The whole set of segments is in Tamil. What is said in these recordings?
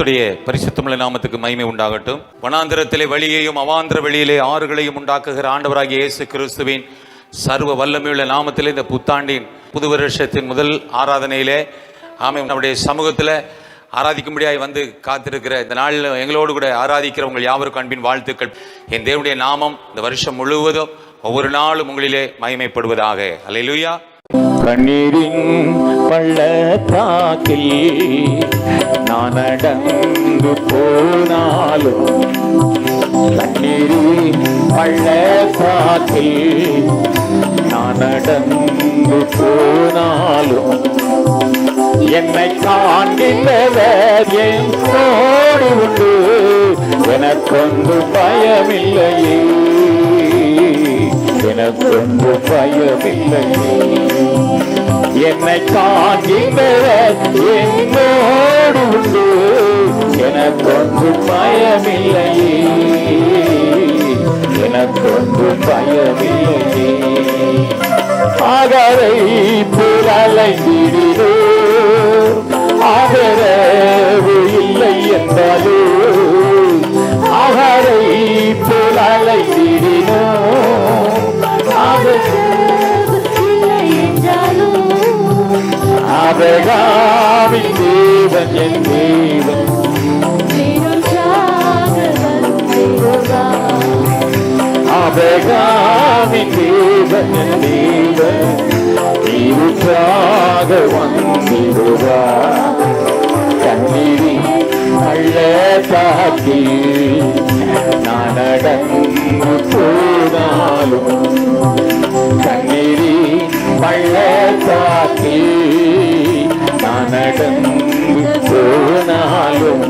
கர்த்தருடைய பரிசுத்தமுள்ள நாமத்துக்கு மகிமை உண்டாகட்டும். வனாந்திரத்திலே வழியையும் அவாந்திர வெளியிலே ஆறுகளையும் உண்டாக்குகிற ஆண்டவராகிய இயேசு கிறிஸ்துவின் சர்வ வல்லமையுள்ள நாமத்திலே இந்த புத்தாண்டின் புது வருஷத்தின் முதல் ஆராதனையிலே நம்முடைய சமூகத்தில் ஆராதிக்கும்படியாய் வந்து காத்திருக்கிற இந்த நாளில் எங்களோடு கூட ஆராதிக்கிற உங்கள் யாவருக்கும் அன்பின் வாழ்த்துக்கள். என் தேவனுடைய நாமம் இந்த வருஷம் முழுவதும் ஒவ்வொரு நாளும் உங்களிலே மகிமைப்படுவதாக. அல்லேலூயா. கண்ணீரின் பள்ளத்தாக்கில் நான் நடந்து போனாலும், கண்ணீரின் பள்ளத்தாக்கில் நான் நடந்து போனாலும், என்னை காண்கின்றவர் என்னோடு உண்டு, எனக்கொன்று பயமில்லையே, எனக்கொன்று பயமில்லையே. என்னை காண்கின்றவர் என்னோடு உண்டு, எனக்கொன்று பயமில்லையே, எனக்கொன்று பயமில்லையே. ஆகரை புலலைந்திடினோ, ஆதரவு இல்லை என்றாலோ, ஆகரை புலலைந்திடினோ, ஆபிரகாமின் தேவன் என் தேவன், ஆபிரகாமின் தேவன் என் தேவன், தீவுற்றாக வந்திடுவார். கண்ணீரின் பள்ளத்தாக்கில் நான் நடந்து போனாலும், கண்ணீரின் பள்ளத்தாக்கில் நான் நடந்து போனாலும்,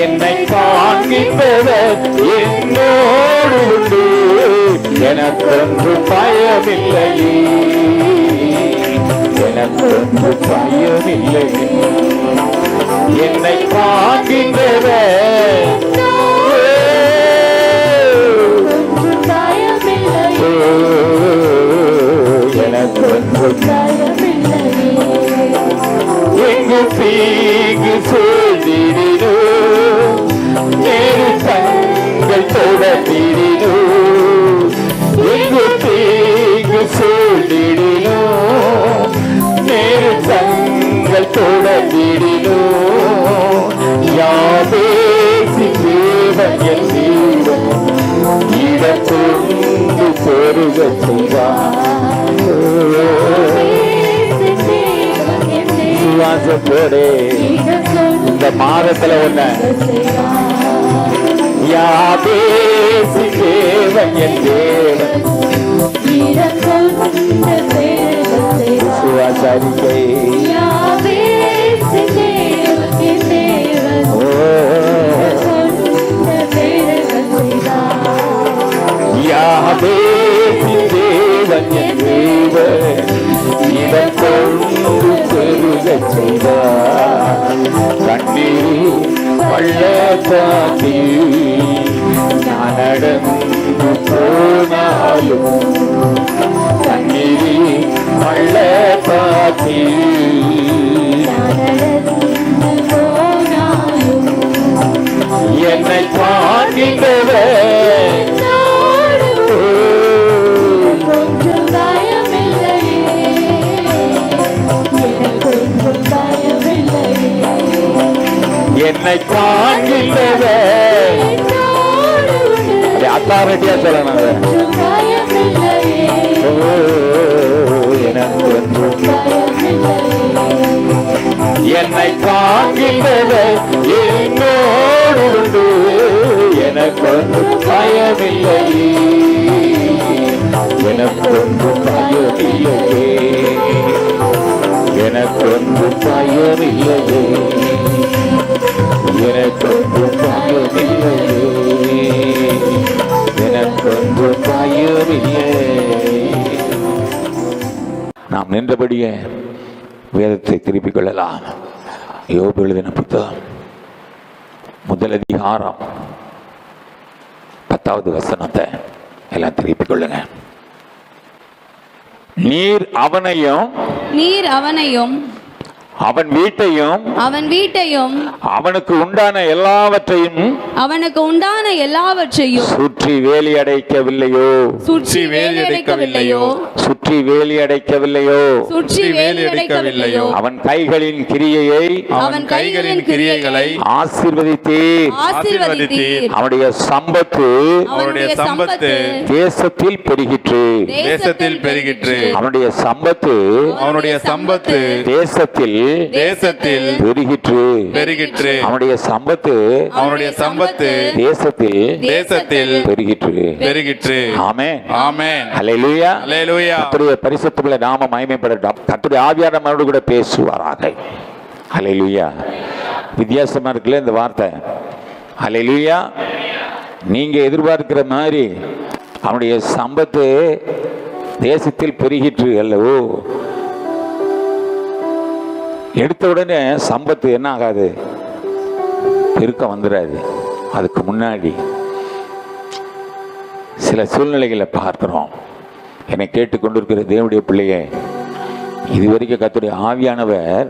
என்னை காண்கின்றவர் என்னோடு உண்டு, எனக்கொன்று பயமில்லையே, எனக்கொன்று பயமில்லையே. என்னை காண்கின்றவர் எனக்கொன்று எங்கு தீங்கு சொல்லிடினோ, நேரு கண்கள் தொடர்ந்திடினோ, எங்கு தீங்கு சொல்லிடினோ, நேரு கண்கள் தொடர்ந்திடினோ, யாபேசி தேவன் என் தேவன், இடத்தொன்று பெருக செய்வார். விசுவாசத்தோடு இந்த மாதத்துல ஒண்ண யாபேசி தேவன் என் தேவன், விசுவாசரிக்கை யாபேசி தேவன் என் தேவன், இடத்தொன்று பெருக செய்தார். கண்ணீர் பள்ளத்தாக்கில் நான் நடந்து போனாலும், கண்ணீர் பள்ளத்தாக்கில் என்னை காண்கின்றவர் என்னை காண்கின்றவர் அத்தாரிட்டியா சொல்லணும். என்னை காண்கின்றவர் என்னோடு உண்டு, எனக்கொன்று பயமில்லையே, எனக்கொன்று பயமில்லையே, எனக்கொன்று பயமில்லையே, எனக்கொன்று பயமில்லையே, எனக்கொன்று பயமில்லை. நாம் நின்றபடியே வேதத்தை திருப்பிக் கொள்ளலாம். யோபு எழுதின புத்தகம் முதல் அதிகாரம் 10வது வசனத்தை எல்லாம் திருப்பிக் கொள்ளுங்க. நீர் அவனையும் அவன் வீட்டையும் அவனுக்கு உண்டான எல்லாவற்றையும் சுற்றி வேலி அடைக்கவில்லையோ அவன் கைகளின் கிரியைகளை ஆசீர்வதித்தீர். அவனுடைய சம்பத்து தேசத்தில் பெருகிற்று. அவனுடைய சம்பத்து தேசத்தில் பெருகிற்று. அவனுடைய சம்பத்து தேசத்தில் பெருகிற்று. ஆமென். அல்லேலூயா. கர்த்தருடைய பரிசுத்தமுள்ள நாமம் மகிமைப்படட்டும். கர்த்தருடைய ஆவியானவர் நம்மோடு கூட பேசுவாராக. அல்லேலூயா. வித்தியாசமா இருக்குல்ல இந்த வார்த்தை. அல்லேலூயா. நீங்க எதிர்பார்க்கிற மாதிரி அவனுடைய சம்பத்து தேசத்தில் பெருகிற்று அல்லவோ. எடுத்த உடனே சம்பத்து என்ன ஆகாது, பெருக்கம் வந்துடாது. அதுக்கு முன்னாடி சில சூழ்நிலைகளை பார்க்கிறோம். என்னை கேட்டுக்கொண்டிருக்கிற தேவனுடைய பிள்ளையே, இதுவரைக்கும் கர்த்தருடைய ஆவியானவர்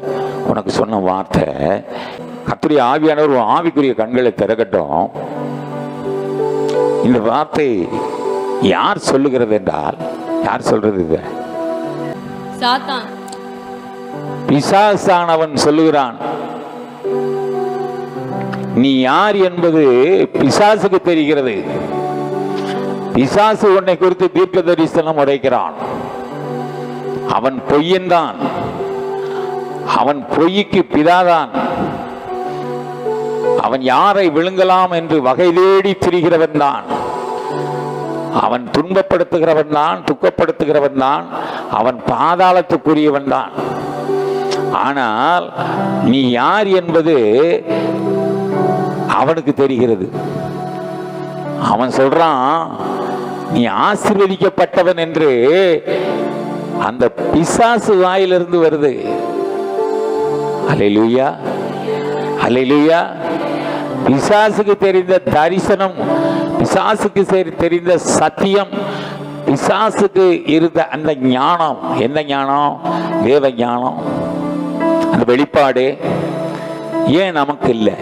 உனக்கு சொன்ன வார்த்தை, கர்த்தருடைய ஆவியானவர் உன் ஆவிக்குரிய கண்களை திறக்கட்டும். இந்த வார்த்தை யார் சொல்லுகிறது என்றால், யார் சொல்றது? இது சாத்தான். பிசாசானவன் சொல்லுகிறான். நீ யார் என்பது பிசாசுக்கு தெரிகிறது. பிசாசு உன்னை குறித்து தீர்க்க தரிசனம் உரைக்கிறான். அவன் பொய்யன்தான். அவன் பொய்க்கு பிதாதான். அவன் யாரை விழுங்கலாம் என்று வகை தேடி திரிகிறவன் தான். அவன் துன்பப்படுத்துகிறவன் தான், துக்கப்படுத்துகிறவன் தான். அவன் பாதாளத்துக்குரியவன் தான். ஆனால் நீ யார் என்பது அவனுக்கு தெரிகிறது. அவன் சொல்றான், நீ ஆசீர்வதிக்கப்பட்டவன் என்று அந்த பிசாசு வாயிலிருந்து வருது. அல்லேலூயா, அல்லேலூயா. பிசாசுக்கு தெரிந்த தரிசனம், பிசாசுக்கு தெரிந்த சத்தியம், பிசாசுக்கு இருந்த அந்த ஞானம், எந்த ஞானம்? தேவ ஞானம், அந்த வெளிப்பாடு ஏன் நமக்கு இல்லை?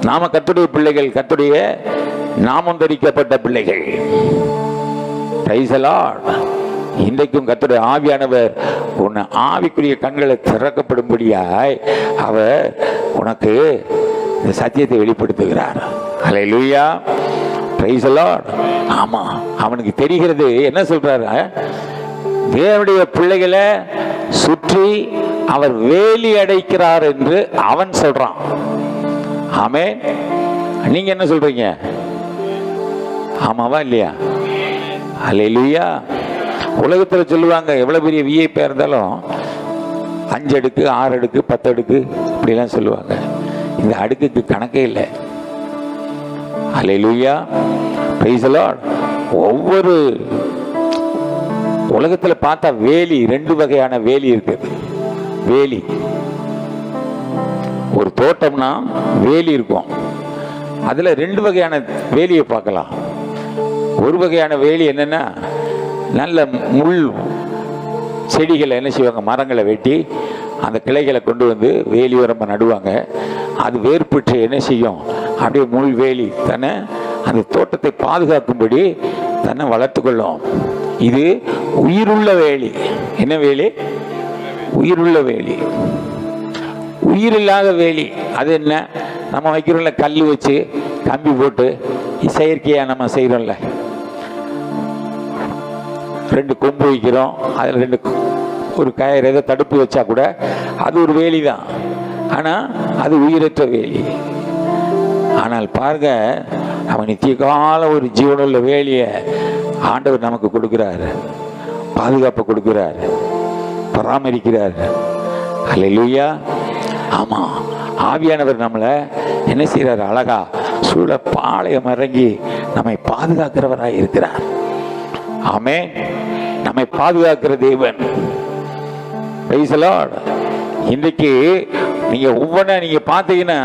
நாம கர்த்தருடைய பிள்ளைகள், கர்த்தருடைய நாமம் தரிக்கப்பட்ட பிள்ளைகள். Price the Lord. இன்றைக்கும் கர்த்தருடைய ஆவியானவர் உன்னை ஆவிக்குரிய கண்களை திறக்கப்படும்படியாய் அவர் உனக்கு இந்த சத்தியத்தை வெளிப்படுத்துகிறார். அல்லேலூயா. Praise the Lord. ஆமா, அவனுக்கு தெரிகிறது. என்ன சொல்றாரு? தேவனுடைய பிள்ளைகளை சுற்றி அவர் வேலி அடைக்கிறார் என்று அவன் சொல்றான். ஆமென். நீங்க என்ன சொல்றீங்க? ஆமாவா இல்லையா? அல்லேலூயா. உலகத்துல சொல்லுவாங்க, எவ்வளவு பெரிய விஐபி இருந்தாலும் 5 அடுக்கு 6 அடுக்கு 10 அடுக்கு இப்படிலாம் சொல்லுவாங்க. இந்த அடுக்குக்கு கணக்கே இல்லை. அல்லேலூயா. Praise the Lord. ஒவ்வொரு உலகத்துல பார்த்தா வேலி, 2 வகையான வேலி இருக்குது. வேலி, ஒரு தோட்டம்னா வேலி இருக்கும். அதுல 2 வகையான வேலியை பார்க்கலாம். ஒரு வகையான வேலி என்னன்னா, நல்ல முள் செடிகளை என்ன செய்வாங்க, மரங்களை வெட்டி அந்த கிளைகளை கொண்டு வந்து வேலி உரம்ப நடுவாங்க. அது வேர்பட்டு என்ன செய்யும், அப்படியே முள் வேலி தன்னை அந்த தோட்டத்தை பாதுகாக்கும்படி தன்னை வளர்த்து கொள்ளும். இது உயிருள்ள வேலி. என்ன வேலி? உயிருள்ள வேலி. உயிரில்லாத வேலி அது என்ன? நம்ம வைக்கிறோம்ல, கல் வச்சு கம்பி போட்டு செயற்கையா நம்ம செய்யறோம்ல, 2 கொம்பு வைக்கிறோம், அதில் 2 ஒரு கயிறு ஏதோ தடுப்பு வச்சா கூட அது ஒரு வேலி தான். ஆனால் அது உயிரற்ற வேலி. ஆனால் பாருங்க, அவன் நித்திய கால ஒரு ஜீவனுள்ள வேலியை ஆண்டவர் நமக்கு கொடுக்கிறார், பாதுகாப்பு கொடுக்கிறார், பராமரிக்கிறார். அல்லேலூயா. ஆமா, ஆவியானவர் நம்மளை என்ன செய்யறாரு? அழகா சூழ பாளையம் இறங்கி நம்மை பாதுகாக்கிறவராய் இருக்கிறார். ஆமென். நம்மை பாதுகாக்கிற தேவன். Price the Lord. இன்றைக்கு நீங்க ஒவ்வொன்றா நீங்க பார்த்தீங்கன்னா,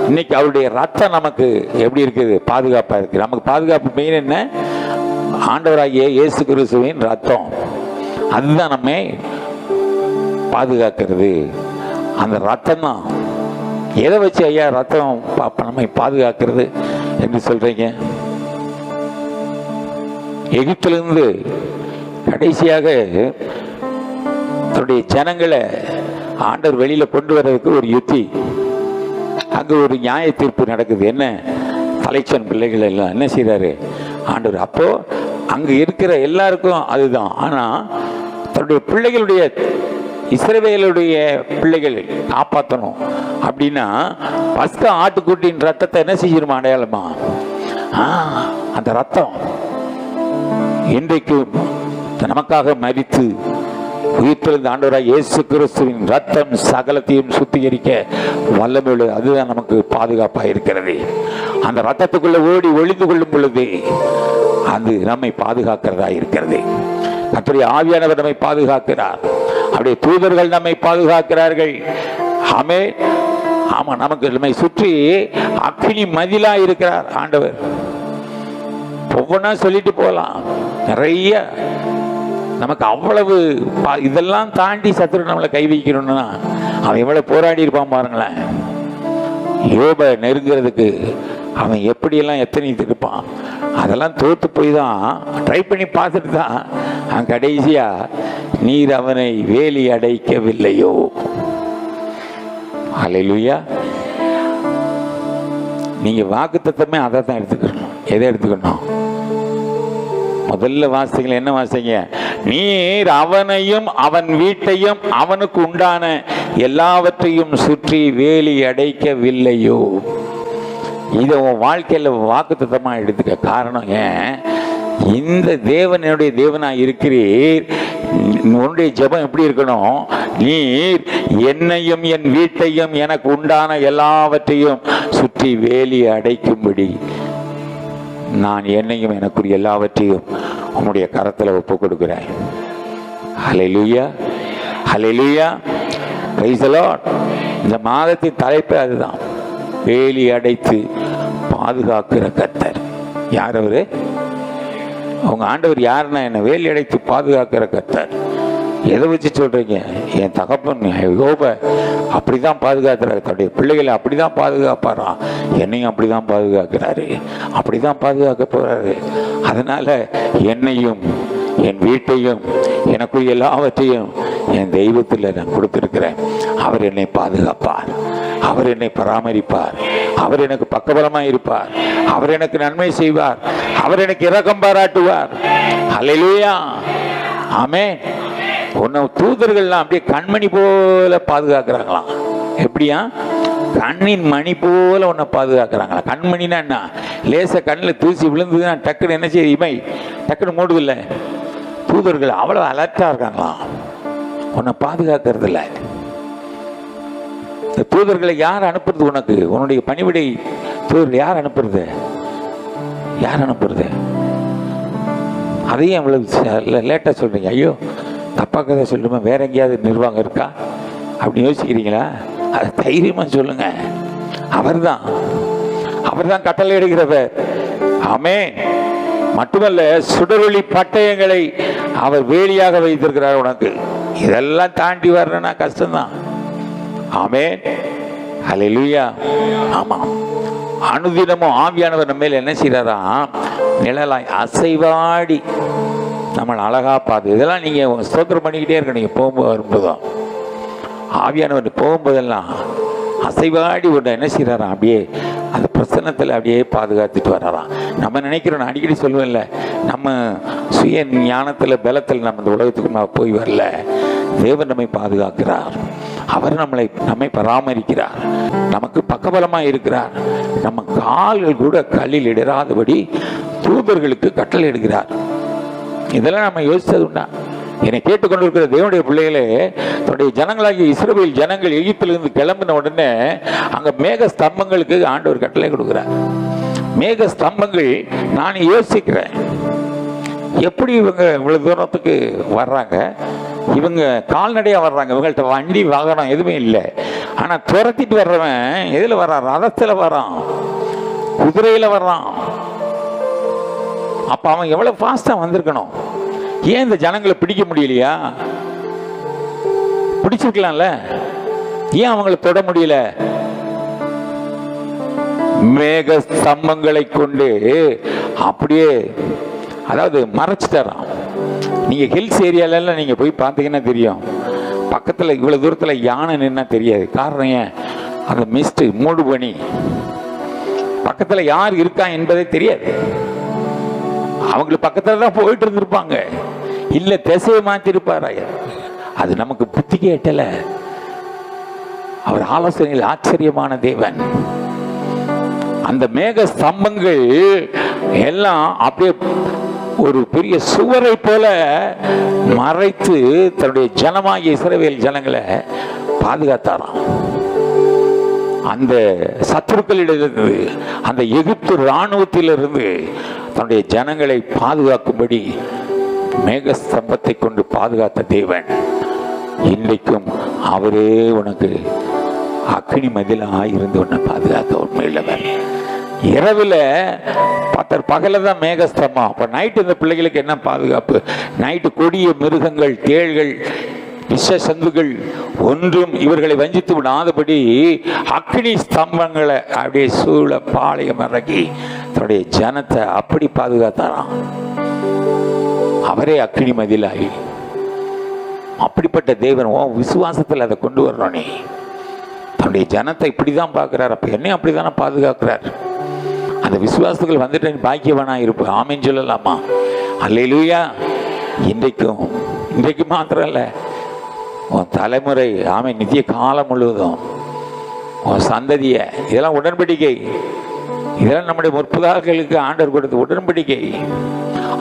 இன்னைக்கு அவருடைய ரத்தம் நமக்கு எப்படி இருக்குது? பாதுகாப்பா இருக்கு. நமக்கு பாதுகாப்பு மெயின் என்ன? ஆண்டவராகிய இயேசு கிறிஸ்துவின் ரத்தம். அதுதான் நம்மை பாதுகாக்கிறது அந்த ரத்தம் தான். எதை வச்சு ஐயா ரத்தம் நம்மை பாதுகாக்கிறது என்று சொல்றீங்க? எகிப்திலிருந்து கடைசியாக தன்னுடைய ஜனங்களை ஆண்டவர் வெளியில கொண்டு வர்றதுக்கு ஒரு யுத்தி, அங்க ஒரு நியாய தீர்ப்பு நடக்குது. என்ன? தலைச்சன் பிள்ளைகள் எல்லாம் என்ன செய்யறாரு ஆண்டவர்? அப்போ அங்க இருக்கிற எல்லாருக்கும் அதுதான். ஆனா தன்னுடைய பிள்ளைகளுடைய, இஸ்ரவேலுடைய பிள்ளைகளை காப்பாற்றணும் அப்படின்னா பஸ்க ஆட்டுக்குட்டியின் ரத்தத்தை என்ன செய்யணுமா? அடையாளமா அந்த ரத்தம் இன்றைக்கு நமக்காக மரித்து உயிர்த்தெழுந்த ஆண்டவராய் இயேசு கிறிஸ்துவின் ரத்தம் சகலத்தையும் சுத்திகரிக்க வல்லமை உள்ளது. அதுதான் நமக்கு பாதுகாப்பாக இருக்கிறது. அந்த ரத்தத்துக்குள்ள ஓடி ஒளிந்து கொள்ளும் பொழுது அது நம்மை பாதுகாக்கிறதா இருக்கிறது. கர்த்தருடைய ஆவியானவர் நம்மை பாதுகாக்கிறார். அப்படியே தூதர்கள் நம்மை பாதுகாக்கிறார்கள். ஆமென். ஆமா, நமக்கு நம்மை சுற்றி அக்கினி மதிலா இருக்கிறார் ஆண்டவர். ஒவ்வொன்றா சொல்லிட்டு போகலாம். நிறைய நமக்கு அவ்வளவு இதெல்லாம் தாண்டி சத்துரு நம்மளை கை வைக்கணும்னா அவன் எவ்வளவு போராடி இருப்பான் பாருங்களேன். யோபை நெருங்கிறதுக்கு அவன் எப்படியெல்லாம் எத்தனை இருப்பான். அதெல்லாம் தோத்து போய் தான் ட்ரை பண்ணி பார்த்துட்டு தான் அவன் கடைசியா நீர் அவனை வேலி அடைக்கவில்லையோ. அல்லேலூயா. நீங்க வாக்குத்தத்தமே அதை தான் எடுத்துக்கணும். எதை எடுத்துக்கணும்? முதல்ல வாசிங்க, என்ன வாசிங்க? நீர் அவனையும் அவன் வீட்டையும் அவனுக்கு உண்டான எல்லாவற்றையும் சுற்றி வேலி அடைக்கவில்லையோ. இதை உன் வாழ்க்கையில் வாக்குத்தத்தமா எடுத்துக்க. காரணம் ஏன்? இந்த தேவன் என்னுடைய தேவனாய் இருக்கிறீர். உன்னுடைய ஜெபம் எப்படி இருக்கணும்? நீர் என்னையும் என் வீட்டையும் எனக்கு உண்டான எல்லாவற்றையும் சுற்றி வேலி அடைக்கும்படி நான் என்னையும் எனக்குரிய எல்லாவற்றையும் உன்னுடைய கரத்தில் ஒப்பு கொடுக்கிறேன். ஹல்லேலூயா, ஹல்லேலூயா, பிரைஸ் தி லார்ட். இந்த மாதத்தின் தலைப்பு அதுதான், வேலி அடைத்து பாதுகாக்கிற கர்த்தர். யார் அவரு? அவங்க ஆண்டவர் யாருன்னா என்ன? வேலி அடைத்து பாதுகாக்கிற கர்த்தர். எதை வச்சு சொல்றீங்க? என் தகப்பன் யோபை அப்படிதான் பாதுகாக்கிறாரு. தன்னுடைய பிள்ளைகளை அப்படிதான் பாதுகாப்பாராம். என்னையும் அப்படிதான் பாதுகாக்கிறாரு, அப்படிதான் பாதுகாக்க போறாரு. அதனால என்னையும் என் வீட்டையும் எனக்குரிய எல்லாவற்றையும் என் தெய்வத்தில் நான் கொடுத்திருக்கிறேன். அவர் என்னை பாதுகாப்பார், அவர் என்னை பராமரிப்பார், அவர் எனக்கு பக்கபலமாக இருப்பார், அவர் எனக்கு நன்மை செய்வார், அவர் எனக்கு இரக்கம் பாராட்டுவார். ஹல்லேலூயா, ஆமென். உன்னை தூதர்கள்லாம் அப்படியே கண்மணி போல பாதுகாக்கிறாங்களாம். எப்படியா? கண்ணின் மணி போல உன்னை பாதுகாக்கிறாங்களா. கண்மணினா என்ன? லேச கண்ணில் தூசி விழுந்ததுன்னா டக்குன்னு என்ன செய்யுது? இமை டக்குன்னு மூடுதில்லை. தூதர்கள் அவ்வளோ அலர்ட்டா இருக்காங்களாம், உன்னை பாதுகாக்கிறது இல்லை. இந்த தூதர்களை யார் அனுப்புறது? உனக்கு உன்னுடைய பணிவிடை தூதர்கள் யார் அனுப்புறது? யார் அனுப்புறது? அதையும் அவ்வளவு லேட்டாக சொல்றீங்க. ஐயோ தப்பாக கதை சொல்லுமா, வேற எங்கேயாவது நிர்வாகம் இருக்கா அப்படின்னு யோசிக்கிறீங்களா? அது தைரியமா சொல்லுங்க. அவர்தான், அவர்தான் கட்டளை இடுகிறவர். ஆமென். மட்டுமல்ல, சுடரொளி பட்டயங்களை அவர் வேலியாக வைத்திருக்கிறார் உனக்கு. இதெல்லாம் தாண்டி வரணும்னா கஷ்டம்தான். ஆமென், ஹல்லேலூயா. ஆமா, அனுதினமும் ஆவியானவர் நம்ம மேல என்ன செய்யறாராம்? நிழலாய் அசைவாடி நம்மளை அழகா பார்த்து. இதெல்லாம் நீங்க ஸ்தோத்திரம் பண்ணிக்கிட்டே இருக்க. நீங்க போகும்போது வரும்போதும் ஆவியானவர் போகும்போதெல்லாம் அசைவாடி ஒன்று என்ன செய்யறாராம்? அப்படியே அந்த பிரசன்னத்தில் அப்படியே பாதுகாத்துட்டு வர்றாராம். நம்ம நினைக்கிறோம், நான் அடிக்கடி சொல்லுவேன்ல, நம்ம சுய ஞானத்தில் பலத்தில் நம்ம இந்த உலகத்துக்கு போய் வரல. தேவன் நம்மை பாதுகாக்கிறார், அவர் நம்மை பராமரிக்கிறார், நமக்கு பக்கபலமாக இருக்கிறார். நம்ம கால்கள் கூட கல்லில் இடராதபடி தூதர்களுக்கு கட்டளை இடுகிறார். இதெல்லாம் நம்ம யோசிச்சது உண்டா? என்னை கேட்டுக்கொண்டிருக்கிற தேவனுடைய பிள்ளைகளே, தன்னுடைய ஜனங்களாகிய இஸ்ரவேல் ஜனங்கள் எகிப்திலிருந்து கிளம்பின உடனே அங்க மேக ஸ்தம்பங்களுக்கு ஆண்டவர் கட்டளை கொடுக்கிறார். மேக ஸ்தம்பங்கள், நான் யோசிக்கிறேன், எப்படி இவங்க இவ்வளவு தூரத்துக்கு வர்றாங்க? இவங்க கால்நடையா வர்றாங்க, இவங்கள்ட்ட வண்டி வாகனம் எதுவுமே இல்லை. ஆனா துரத்திட்டு வர்றவன் எதுல வர்றான்? ரதத்துல வர்றான், குதிரையில வர்றான். அப்ப அவன் எவ்வளவு ஃபாஸ்டா வந்திருக்கணும்? ஏன் இந்த ஜனங்களை பிடிக்க முடியலையா? பிடிச்சிருக்கலாம்ல, ஏன் அவங்கள தொட முடியல? மேக ஸ்தம்பங்களை கொண்டு அப்படியே, அதாவது மறைச்சிட்டாராம். நீங்க ஹில்ஸ் ஏரியால நீங்க போய் பார்த்தீங்கன்னா தெரியும், பக்கத்துல இவ்வளவு தூரத்துல யானை நின்னா தெரியாது. காரணம் ஏன்? அந்த மிஸ்ட் மூடு பனி, பக்கத்துல யார் இருக்கா என்பதே தெரியாது. அவங்களுக்கு பக்கத்துல தான் போயிட்டு இருந்திருப்பாங்க, இல்ல திசையை மாத்திருப்பாரு. அது நமக்கு புத்திக்கு எட்டல. அவர் ஆலோசனையில் ஆச்சரியமான தேவன். அந்த மேக ஸ்தம்பங்கள் எல்லாம் அப்படியே ஒரு பெரிய சுவரை போல மறைத்து தன்னுடைய ஜனமாகிய இஸ்ரவேல் ஜனங்களை பாதுகாத்தாராம். அந்த சத்துருக்களிடமிருந்து, அந்த எகிப்து இராணுவத்திலிருந்து தன்னுடைய ஜனங்களை பாதுகாக்கும்படி மேகஸ்தம்பத்தை கொண்டு பாதுகாத்த தேவன் இன்றைக்கும் அவரே உனக்கு அக்னி மதிலாக இருந்து உன்னை பாதுகாக்க உண்மையுள்ளவர். இரவுல பத்தர் பகல தான் மேகஸ்தம்பம். அப்ப நைட்டு இந்த பிள்ளைகளுக்கு என்ன பாதுகாப்பு? நைட்டு கொடிய மிருகங்கள், தேள்கள், விஷ சந்துகள் ஒன்றும் இவர்களை வஞ்சித்து விடாதபடி அக்னி ஸ்தம்பங்களை அப்படியே சூழ பாளையம் இறங்கி தன்னுடைய ஜனத்தை அப்படி பாதுகாத்தாராம். அவரே அக்னி மதிலாகி. அப்படிப்பட்ட தேவன் விசுவாசத்தில் அதை கொண்டு வரணும். நீ தன்னுடைய ஜனத்தை இப்படிதான் பார்க்கிறார், அப்ப என்னையும் அப்படித்தானே பாதுகாக்கிறார். அந்த விசுவாசத்துகள் வந்துட்டு பாக்கியவனா இருப்பேன். ஆமீன் சொல்லலாமா? அல்லேலூயா. இன்றைக்கு மாத்திரம் இல்லை, உன் தலைமுறை, ஆமீன், நித்திய காலம் முழுவதும் உன் சந்ததிய, இதெல்லாம் உடன்படிக்கை. இதெல்லாம் நம்முடைய முற்புதார்களுக்கு ஆண்டவர் கொடுத்த உடன்படிக்கை.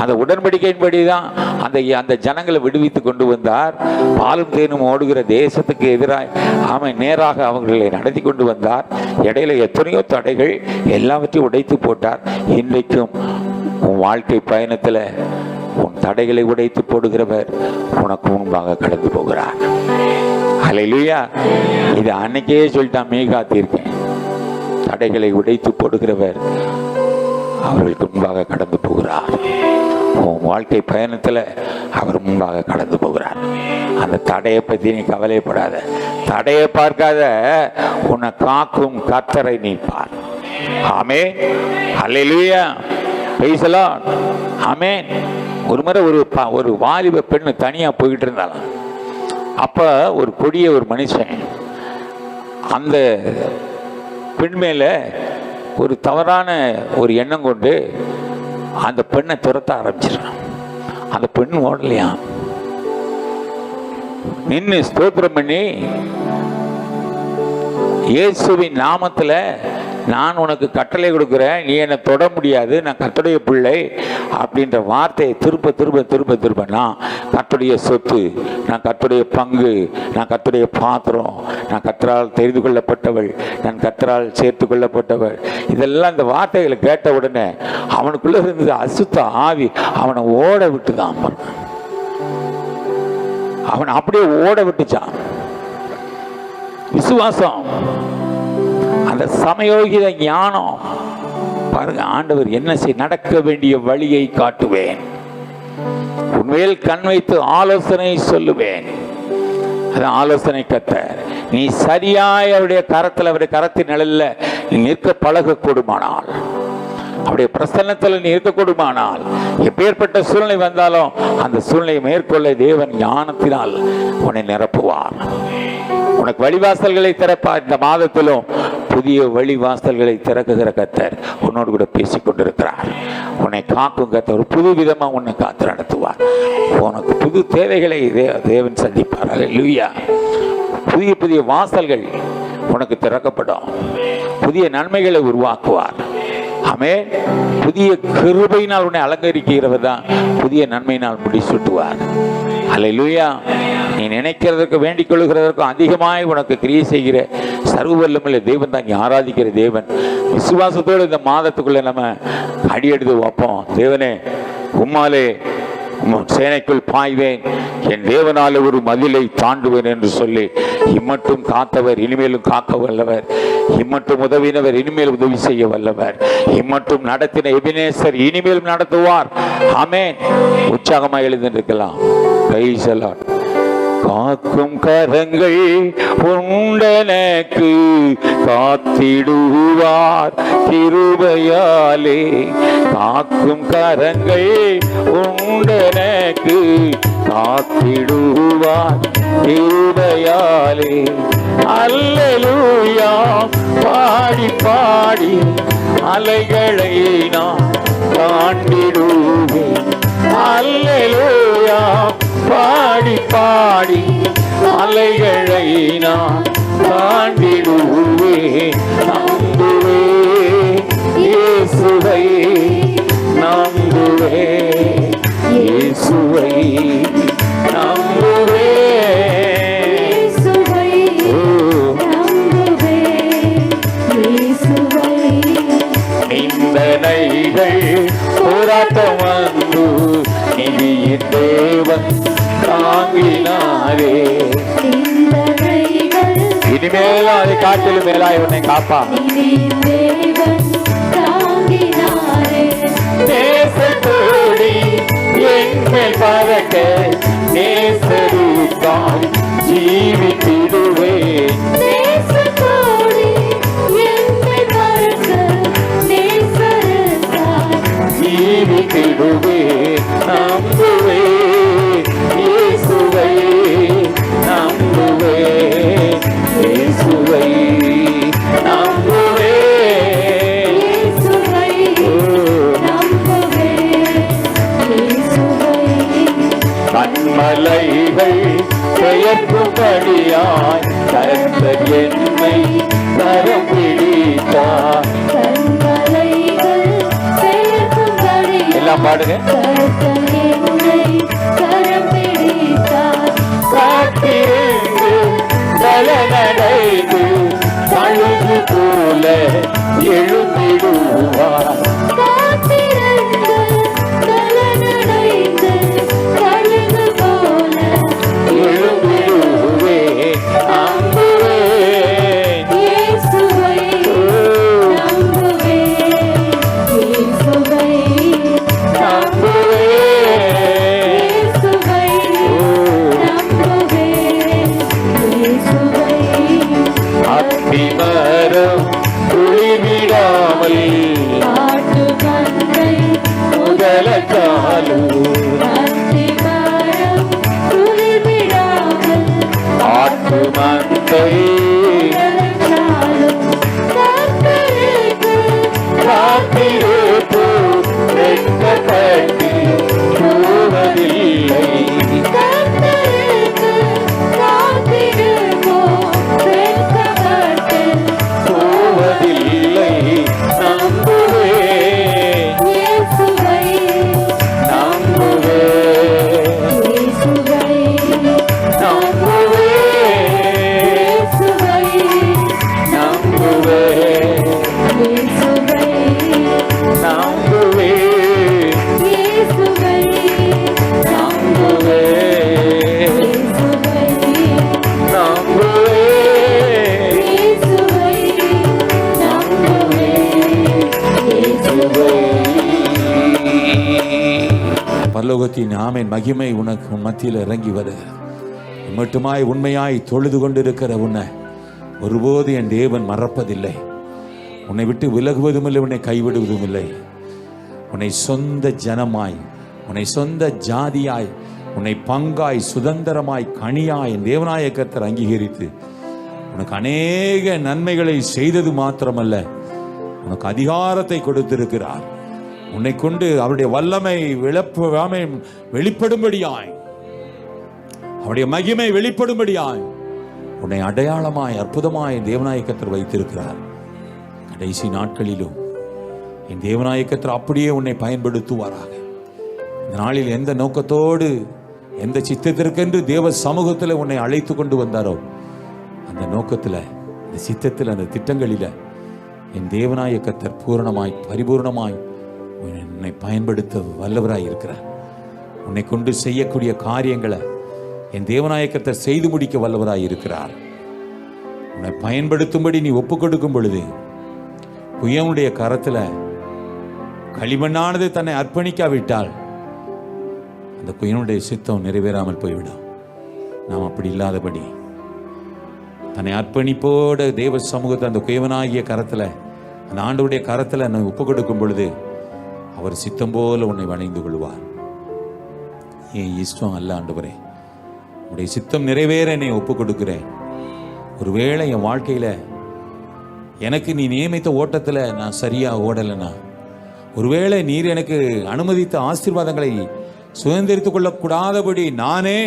அந்த உடன்படிக்கையின்படி தான் அந்த ஜனங்களை விடுவித்து கொண்டு வந்தார். பாலும் தேனும் ஓடுகிற தேசத்துக்கு எதிராக நேராக அவர்களை நடத்தி கொண்டு வந்தார். இடையில எத்தனையோ தடைகள் எல்லாவற்றையும் உடைத்து போட்டார். இன்றைக்கும் உன் வாழ்க்கை பயணத்தில் உன் தடைகளை உடைத்து போடுகிறவர் உனக்கு முன்பாக கடந்து போகிறார். ஹல்லேலூயா. இது அன்னைக்கே சொல்லிட்டான், மேகாத்திருக்கேன். தடைகளை உடைத்து போடுகிறவர் அவர்களுக்கு முன்பாக கடந்து போகிறார். உன் வாழ்க்கை பயணத்தில் அவர் முன்பாக கடந்து போகிறார். அந்த தடையை பற்றி நீ கவலைப்படாத, தடையை பார்க்காத, உன்னை காக்கும் கர்த்தரை நீ பார். ஆமென். ஹல்லேலூயா. Price the Lord. ஆமென். ஒரு முறை ஒரு வாலிப பெண்ணு தனியாக போய்கிட்டு இருந்தாலும், அப்போ ஒரு கொடிய ஒரு மனுஷன் அந்த பெண் மேல ஒரு தவறான ஒரு எண்ணம் கொண்டு அந்த பெண்ணை துரத்த ஆரம்பிச்சிடறான். அந்த பெண் ஓடலையா, நின்று ஸ்தோத்திரம் பண்ணி, இயேசுவின் நாமத்தில் நான் உனக்கு கட்டளை கொடுக்குறேன், நீ என்னை தொட முடியாது, நான் கர்த்தருடைய பிள்ளை அப்படின்ற வார்த்தையை திரும்ப திரும்ப திரும்ப திரும்ப, நான் கர்த்தருடைய சொத்து, நான் கர்த்தருடைய பங்கு, நான் கர்த்தருடைய பாத்திரம், நான் கர்த்தரால் தெரிந்து கொள்ளப்பட்டவள், நான் கர்த்தரால் சேர்த்து கொள்ளப்பட்டவள், இதெல்லாம் இந்த வார்த்தைகளை கேட்ட உடனே அவனுக்குள்ள இருந்தது அசுத்த ஆவி அவனை ஓட விட்டுதான். அவன் அப்படியே ஓட விட்டுச்சான். விசுவாசம், அந்த சமயோகித ஞானம் பாருங்க. ஆண்டவர் என்ன நடக்க வேண்டிய வழியை காட்டுவேன், உண்மையில் கண் வைத்து ஆலோசனை சொல்லுவேன். அதான் ஆலோசனை கர்த்தர். நீ சரியாய் அவருடைய கரத்தில், அவருடைய கரத்தின் நிழல்ல நீ நிற்க பழக கூடுமானால், அவருடைய பிரசன்னத்தில் நீ இருக்கக்கூடுமானால், எப்பேற்பட்ட சூழ்நிலை வந்தாலும் அந்த சூழ்நிலையை மேற்கொள்ள தேவன் ஞானத்தினால் உன்னை நிரப்புவார். உனக்கு வழிவாசல்களை திறப்பார். இந்த மாதத்திலும் புதிய வழிவாசல்களை திறக்குகிற கர்த்தர் உன்னோடு கூட பேசிக் கொண்டிருக்கிறார். உன்னை காக்கும் கர்த்தர் ஒரு புது விதமா உன்னை காத்து நடத்துவார். உனக்கு புது தேவைகளை தேவன் சந்திப்பார். அல்லேலூயா. புதிய புதிய வாசல்கள் உனக்கு திறக்கப்படும். புதிய நன்மைகளை உருவாக்குவார். ஆமென். புதிய கிருபையினால் உன்னை அலங்கரிக்கிறவர் தான் புதிய நன்மையினால் முடிசூட்டுவார். அல்லேலூயா. நீ நினைக்கிறதற்கு வேண்டிக் கொள்ளுகிறதற்கும் அதிகமாய் உனக்கு கிரியை செய்கிற சர்வ வல்லமையுள்ள தேவன் தான் நீ ஆராதிக்கிற தேவன். விசுவாசத்தோடு இந்த மாதத்துக்குள்ள நம்ம அடியெடுத்து வைப்போம். தேவனே, உம்மாலே சேனைக்குள் பாய்வேன், என் தேவனாலே ஒரு மதிலை தாண்டுவேன் என்று சொல்லி இம்மட்டும் காத்தவர் இனிமேலும் காக்க வல்லவர், இம்மட்டும் உதவினவர் இனிமேல் உதவி செய்ய வல்லவர், இம்மட்டும் நடத்தின எபினேசர் இனிமேலும் நடத்துவார். ஆமென். உற்சாகமாக எழுந்திருக்கலாம். Price the Lord. காக்கும் கரங்கள் உண்டனக்கு காத்திடுவார் கிருபையாலே. காக்கும் கரங்கள் உண்டனக்கு காத்திடுவார் கிருபையாலே. அல்லேலூயா பாடி பாடி அலைகளை நான் தாண்டிடுவேன். அல்லேலூயா பாடி பாடி அலைகளை நான் தாண்டிடுவேன். நம்புவே இயேசுவை, நம்புவே இயேசுவை, நம்புவே நிந்தனைகள் போராட்டம் வந்து நிதியின் தேவன் தாங்கினாரே. இனிமேல் அதை காட்டிலும் மேலாய் உன்னை காப்பா. நேசத்தோடி என்மேல் பறக்க நேசருக்காய் ஜீவித்திடுவேன். ஜீவித்திடுவேன். நம்புவே இயேசுவை, நம்புவே இயேசுவை, நம்புவே கண்மலைகள் பெயர்க்கும்படியாய் கர்த்தர் என்னை கரம் பிடித்தார். எல்லாம் பாடுங்க. காத்திருந்து பலனடைந்து கழுகு போல எழுந்திடுவார். எழுந்திடுவே நம்புவே அத்திமரம் துளிவிடாமல் முதலக்காலும் ஆட்டு மந்தை காத்திருப்பு வெட்கப்பட்டு போவதில்லை. போவதில்லை. நம்புவே நம்புவே நம்புவே நம்புவே நம்புவே நம்புவே பரலோகத்தின் ஆமென் மகிமை உனக்கு உன் மத்தியில் இறங்கி வருகிறது. மட்டுமாய் உண்மையாய் தொழுது கொண்டிருக்கிற உன்னை ஒருபோது என் தேவன் மறப்பதில்லை. உன்னை விட்டு விலகுவதும் இல்லை, உன்னை கைவிடுவதும் இல்லை. உன்னை சொந்த ஜனமாய், உன்னை சொந்த ஜாதியாய், உன்னை பங்காய் சுதந்திரமாய் கனியாய் என் தேவனாய கர்த்தர் அங்கீகரித்து உனக்கு அநேக நன்மைகளை செய்தது மாத்திரமல்ல, உனக்கு அதிகாரத்தை கொடுத்திருக்கிறார். உன்னை கொண்டு அவருடைய வல்லமை வெளிப்படும்படியாய், அவருடைய மகிமை வெளிப்படும்படியாய் உன்னை அடையாளமாய் அற்புதமாய் தேவனாய கர்த்தர் வைத்திருக்கிறார். கடைசி நாட்களிலும் என் தேவனாய கர்த்தர் அப்படியே உன்னை பயன்படுத்துவாராக. இந்த நாளில் எந்த நோக்கத்தோடு எந்த சித்தத்திற்கென்று தேவ சமூகத்தில் உன்னை அழைத்து கொண்டு வந்தாரோ அந்த நோக்கத்தில், அந்த சித்தத்தில், அந்த திட்டங்களில் என் தேவனாய கர்த்தர் பூரணமாய் பரிபூர்ணமாய் உன்னை பயன்படுத்த வல்லவராய் இருக்கிறார். உன்னை கொண்டு செய்யக்கூடிய காரியங்களை என் தேவனாய கர்த்தர் செய்து முடிக்க வல்லவராய் இருக்கிறார். உன்னை பயன்படுத்தும்படி நீ ஒப்புக் கொடுக்கும் பொழுது குயவனுடைய கரத்தில் களிமண்ணானது தன்னை அர்ப்பணிக்காவிட்டால் அந்த குயவனுடைய சித்தம் நிறைவேறாமல் போய்விடும். நாம் அப்படி இல்லாதபடி தன்னை அர்ப்பணிப்போட தேவ சமூகத்தை அந்த குயவனாகிய கரத்தில், அந்த ஆண்டவருடைய கரத்தில் என்னை ஒப்பு கொடுக்கும் பொழுது அவர் சித்தம் போல உன்னை வணைந்து கொள்வார். என் இஷ்டம் அல்ல ஆண்டவரே, உடைய சித்தம் நிறைவேற என்னை ஒப்பு கொடுக்கிறேன். ஒருவேளை என் வாழ்க்கையில் எனக்கு நீ நியமித்த ஓட்டத்தில் நான் சரியாக ஓடலைன்னா, ஒருவேளை நீர் எனக்கு அனுமதித்த ஆசீர்வாதங்களை சுதந்திரித்துக் கொள்ளக்கூடாதபடி நானே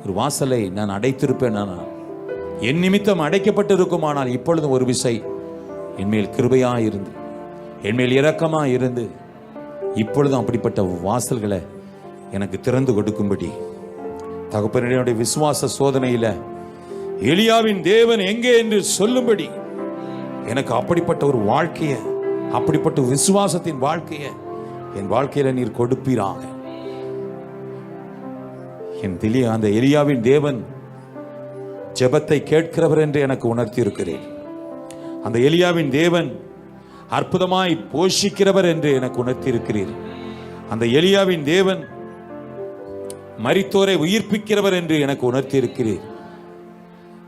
ஒரு வாசலை நான் அடைத்திருப்பேன், என் நிமித்தம் அடைக்கப்பட்டிருக்குமானால் இப்பொழுதும் ஒரு விசை என்மேல் கிருபையாக இருந்து, என்மேல் இரக்கமாக இருந்து, இப்பொழுதும் அப்படிப்பட்ட வாசல்களை எனக்கு திறந்து கொடுக்கும்படி தகப்பனுடைய விசுவாச சோதனையில் எலியாவின் தேவன் எங்கே என்று சொல்லும்படி எனக்கு அப்படிப்பட்ட ஒரு வாழ்க்கையை, அப்படிப்பட்ட விசுவாசத்தின் வாழ்க்கையை என் வாழ்க்கையில நீர் கொடுப்பீராக. அந்த எலியாவின் தேவன் ஜெபத்தை கேட்கிறவர் என்று எனக்கு உணர்த்தி இருக்கிறேன். அந்த எலியாவின் தேவன் அற்புதமாய் போஷிக்கிறவர் என்று எனக்கு உணர்த்தி இருக்கிறீர். அந்த எலியாவின் தேவன் மரித்தோரை உயிர்ப்பிக்கிறவர் என்று எனக்கு உணர்த்தி இருக்கிறீர்.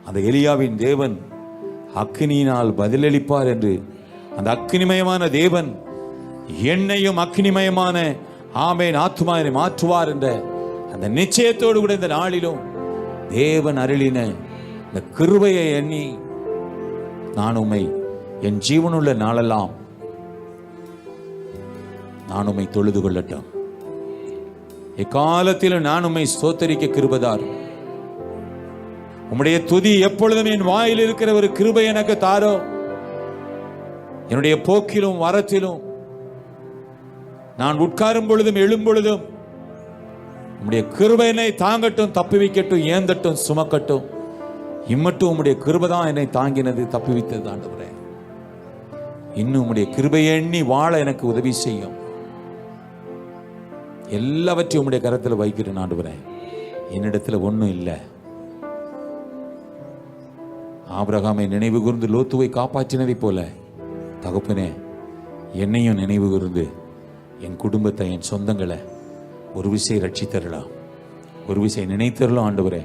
அந்த எலியாவின் தேவன் அக்கினியினால் பதிலளிப்பார் என்று, அந்த அக்கினிமயமான தேவன் என்னையும் அக்கினிமயமான ஆமேன் ஆத்துமாவை மாற்றுவார் என்ற அந்த நிச்சயத்தோடு கூட இந்த நாளிலும் தேவன் அருளின இந்த கிருபையை எண்ணி நான் உம்மை என் ஜீவனுள்ள நாளெல்லாம் நான் உம்மை தொழுது கொள்ளட்டும். எக்காலத்திலும் நான் உம்மை ஸ்தோத்தரிக்க கிருபைதார். உம்முடைய துதி எப்பொழுதும் என் வாயில் இருக்கிற ஒரு கிருபை எனக்கு தாரோ. என்னுடைய போக்கிலும் வரத்திலும், நான் உட்காரும் பொழுதும் எழும் பொழுதும் உம்முடைய கிருபை என்னை தாங்கட்டும், தப்புவிக்கட்டும், ஏந்தட்டும், சுமக்கட்டும். இம்மட்டும் உம்முடைய கிருபை தான் என்னை தாங்கினது, தப்புவித்தது ஆண்டவரே. இன்னும் உம்முடைய கிருபை எண்ணி வாழ எனக்கு உதவி செய்யும். எல்லாவற்றையும் உம்முடைய கரத்தில் வைக்கிறேன் ஆண்டவரே. என்னிடத்துல ஒன்றும் இல்லை. ஆபிரகாமை நினைவு கூர்ந்து லோத்துவை காப்பாற்றினதை போல தகப்பனே என்னையும் நினைவு கூர்ந்து என் குடும்பத்தை, என் சொந்தங்களை ஒரு விஷயம் ரட்சித்தரலாம், ஒரு விஷயம் நினைத்தரலாம் ஆண்டவரே,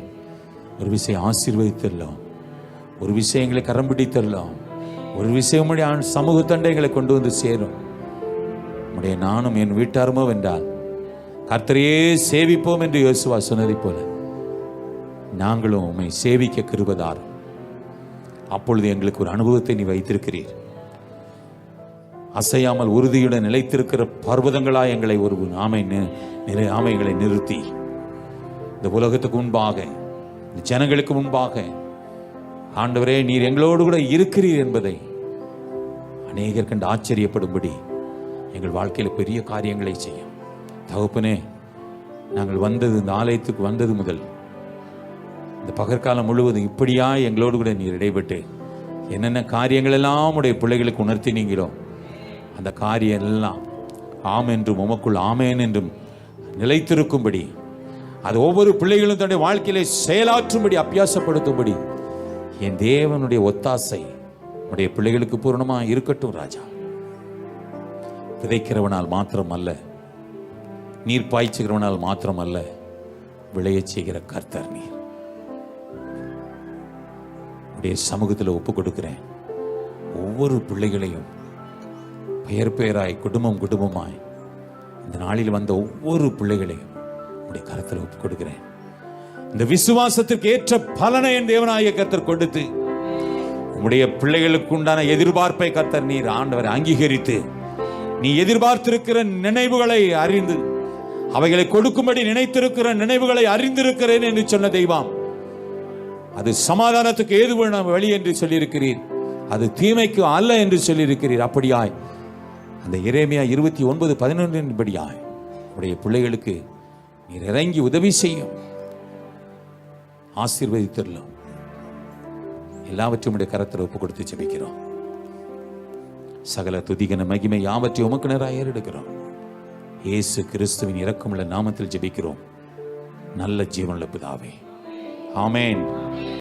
ஒரு விஷயம் ஆசீர்வதித்தரலாம், ஒரு விஷயங்களை கரம் பிடித்தரலாம், ஒரு விஷயம் சமூக தண்டைகளை கொண்டு வந்து சேரும். உடைய நானும் என் வீட்டாருமோ வென்றால் கர்த்தரையே சேவிப்போம் என்று யோசுவா சொன்னதை போல நாங்களும் உம்மை சேவிக்க கிருபைதாரும். அப்பொழுது எங்களுக்கு ஒரு அனுபவத்தை நீ வைத்திருக்கிறீர். அசையாமல் உறுதியுடன் நிலைத்திருக்கிற பர்வதங்களாய் எங்களை ஒரு ஆமைகளை நிறுத்தி இந்த உலகத்துக்கு முன்பாக, இந்த ஜனங்களுக்கு முன்பாக ஆண்டவரே நீர் எங்களோடு கூட இருக்கிறீர் என்பதை அநேகர் கண்டு ஆச்சரியப்படும்படி எங்கள் வாழ்க்கையில் பெரிய காரியங்களை செய்யும். தகப்பனே, நாங்கள் வந்தது, இந்த ஆலயத்துக்கு வந்தது முதல் இந்த பகற்காலம் முழுவதும் இப்படியா எங்களோடு கூட நீர் இடைப்பட்டு என்னென்ன காரியங்கள் எல்லாம் உடைய பிள்ளைகளுக்கு உணர்த்தினீங்களோ அந்த காரியம் எல்லாம் ஆம் என்றும் உமக்குள் ஆமேன் என்றும் நிலைத்திருக்கும்படி, அது ஒவ்வொரு பிள்ளைகளும் தன்னுடைய வாழ்க்கையிலே செயலாற்றும்படி, அபியாசப்படுத்தும்படி என் தேவனுடைய ஒத்தாசை உடைய பிள்ளைகளுக்கு பூரணமாக இருக்கட்டும் ராஜா. விதைக்கிறவனால் மாத்திரம் அல்ல, நீர் பாய்ச்சுகிறவனால் மாத்திரம் அல்ல, விளையச் செய்கிற கர்த்தர் நீர். உடைய சமூகத்தில் ஒப்பு கொடுக்கிறேன். ஒவ்வொரு பிள்ளைகளையும் பெயர் பெயராய், குடும்பம் குடும்பமாய் இந்த நாளில் வந்த ஒவ்வொரு பிள்ளைகளையும் உடைய கரத்தில் ஒப்பு கொடுக்கிறேன். இந்த விசுவாசத்திற்கு ஏற்ற பலனை என் தேவனாகிய கர்த்தர் கொடுத்து உம்முடைய பிள்ளைகளுக்கு உண்டான எதிர்பார்ப்பை கர்த்தர் நீர் ஆண்டவரை அங்கீகரித்து, நீ எதிர்பார்த்திருக்கிற நினைவுகளை அறிந்து, அவைகளை கொடுக்கும்படி நினைத்திருக்கிற நினைவுகளை அறிந்திருக்கிறேன் என்று சொன்ன தெய்வம், அது சமாதானத்துக்கு ஏதுவான வழி என்று சொல்லியிருக்கிறீர், அது தீமைக்கு அல்ல என்று சொல்லியிருக்கிறீர். அப்படியாய் அந்த எரேமியா 29:11 படியாய் உடைய பிள்ளைகளுக்கு நீர் இறங்கி உதவி செய்யும், ஆசீர்வதித்தரலாம். எல்லாவற்றையும் உடைய கரத்தில் ஒப்பு கொடுத்து ஜெபிக்கிறோம். சகல துதிகன மகிமை யாவற்றையும் உமக்கு நேராக ஏறெடுக்கிறோம். இயேசு கிறிஸ்துவின் இரக்கமுள்ள நாமத்தில் ஜெபிக்கிறோம் நல்ல ஜீவனுள்ள பிதாவே, ஆமென்.